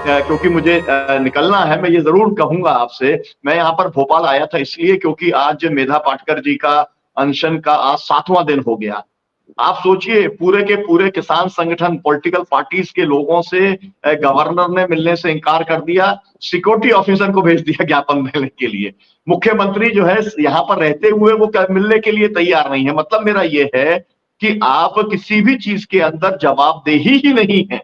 क्योंकि मुझे निकलना है, मैं ये जरूर कहूंगा आपसे, मैं यहाँ पर भोपाल आया था इसलिए क्योंकि आज मेधा पाटकर जी का अनशन का आज 7वां दिन हो गया। आप सोचिए, पूरे के पूरे किसान संगठन, पॉलिटिकल पार्टीज के लोगों से गवर्नर ने मिलने से इनकार कर दिया, सिक्योरिटी ऑफिसर को भेज दिया ज्ञापन देने के लिए। मुख्यमंत्री जो है यहाँ पर रहते हुए वो मिलने के लिए तैयार नहीं है। मतलब मेरा ये है कि आप किसी भी चीज के अंदर जवाबदेही ही नहीं है,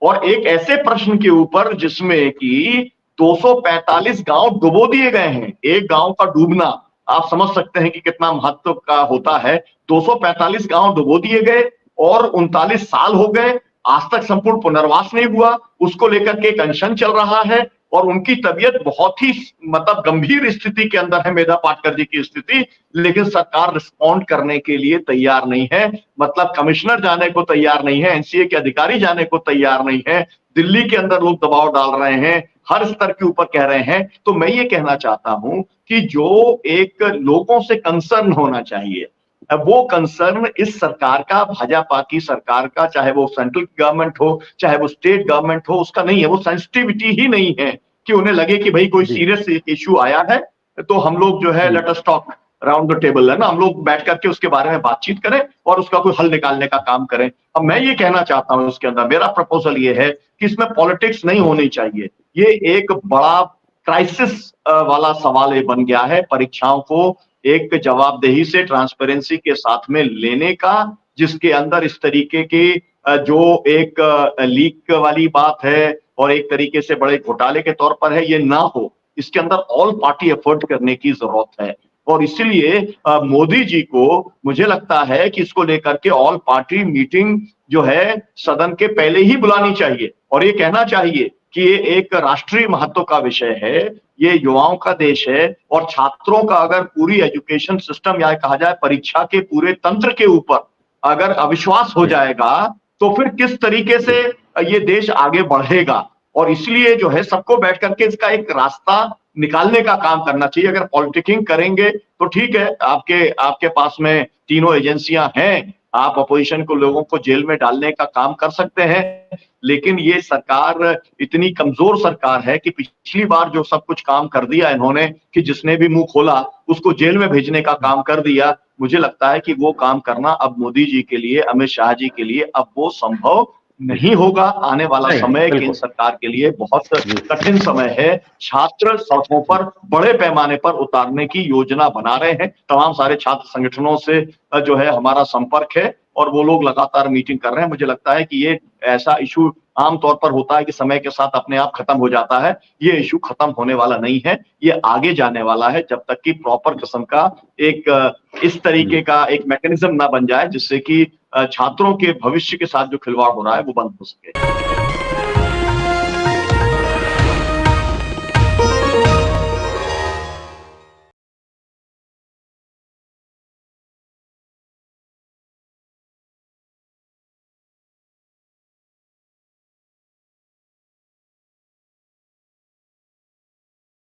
और एक ऐसे प्रश्न के ऊपर जिसमें कि 245 गांव डुबो दिए गए हैं। एक गांव का डूबना आप समझ सकते हैं कि कितना महत्व का होता है। 245 गांव डुबो दिए गए और 39 साल हो गए, आज तक संपूर्ण पुनर्वास नहीं हुआ। उसको लेकर के एक अनशन चल रहा है और उनकी तबीयत बहुत ही मतलब गंभीर स्थिति के अंदर है, मेधा पाटकर जी की स्थिति, लेकिन सरकार रिस्पॉन्ड करने के लिए तैयार नहीं है। मतलब कमिश्नर जाने को तैयार नहीं है, एनसीए के अधिकारी जाने को तैयार नहीं है, दिल्ली के अंदर लोग दबाव डाल रहे हैं, हर स्तर के ऊपर कह रहे हैं। तो मैं ये कहना चाहता हूं कि जो एक लोगों से कंसर्न होना चाहिए, वो कंसर्न इस सरकार का, भाजपा की सरकार का, चाहे वो सेंट्रल गवर्नमेंट हो चाहे वो स्टेट गवर्नमेंट हो, उसका नहीं है। वो सेंसिटिविटी ही नहीं है कि उन्हें लगे कि भाई कोई सीरियस इश्यू आया है तो हम लोग जो है let us talk round the table, है ना, हम लोग बैठ करके उसके बारे में बातचीत करें और उसका कोई हल निकालने का काम करें। अब मैं ये कहना चाहता हूं, इसके अंदर मेरा प्रपोजल ये है कि इसमें पॉलिटिक्स नहीं होनी चाहिए। ये एक बड़ा क्राइसिस वाला सवाल ये बन गया है, परीक्षाओं को एक जवाबदेही से, ट्रांसपेरेंसी के साथ में लेने का, जिसके अंदर इस तरीके की जो एक लीक वाली बात है और एक तरीके से बड़े घोटाले के तौर पर है, ये ना हो। इसके अंदर ऑल पार्टी एफर्ट करने की जरूरत है और इसीलिए मोदी जी को मुझे लगता है कि इसको लेकर के ऑल पार्टी मीटिंग जो है सदन के पहले ही बुलानी चाहिए और ये कहना चाहिए कि ये एक राष्ट्रीय महत्व का विषय है, ये युवाओं का देश है और छात्रों का अगर पूरी एजुकेशन सिस्टम या कहा जाए परीक्षा के पूरे तंत्र के ऊपर अगर अविश्वास हो जाएगा तो फिर किस तरीके से ये देश आगे बढ़ेगा। और इसलिए जो है सबको बैठ करके इसका एक रास्ता निकालने का काम करना चाहिए। अगर पॉलिटिकिंग करेंगे तो ठीक है, आपके पास में तीनों एजेंसियां हैं, आप अपोजिशन को, लोगों को जेल में डालने का काम कर सकते हैं, लेकिन ये सरकार इतनी कमजोर सरकार है कि पिछली बार जो सब कुछ काम कर दिया इन्होंने कि जिसने भी मुंह खोला उसको जेल में भेजने का काम कर दिया। मुझे लगता है कि वो काम करना अब मोदी जी के लिए, अमित शाह जी के लिए अब वो संभव नहीं होगा। आने वाला समय केंद्र सरकार के लिए बहुत कठिन समय है। छात्र सड़कों पर बड़े पैमाने पर उतारने की योजना बना रहे हैं। तमाम सारे छात्र संगठनों से जो है हमारा संपर्क है और वो लोग लगातार मीटिंग कर रहे हैं। मुझे लगता है कि ये ऐसा इशू आमतौर पर होता है कि समय के साथ अपने आप खत्म हो जाता है, ये इशू खत्म होने वाला नहीं है, ये आगे जाने वाला है जब तक कि प्रॉपर किस्म का एक इस तरीके का एक मैकेनिज्म ना बन जाए जिससे कि छात्रों के भविष्य के साथ जो खिलवाड़ हो रहा है वो बंद हो सके।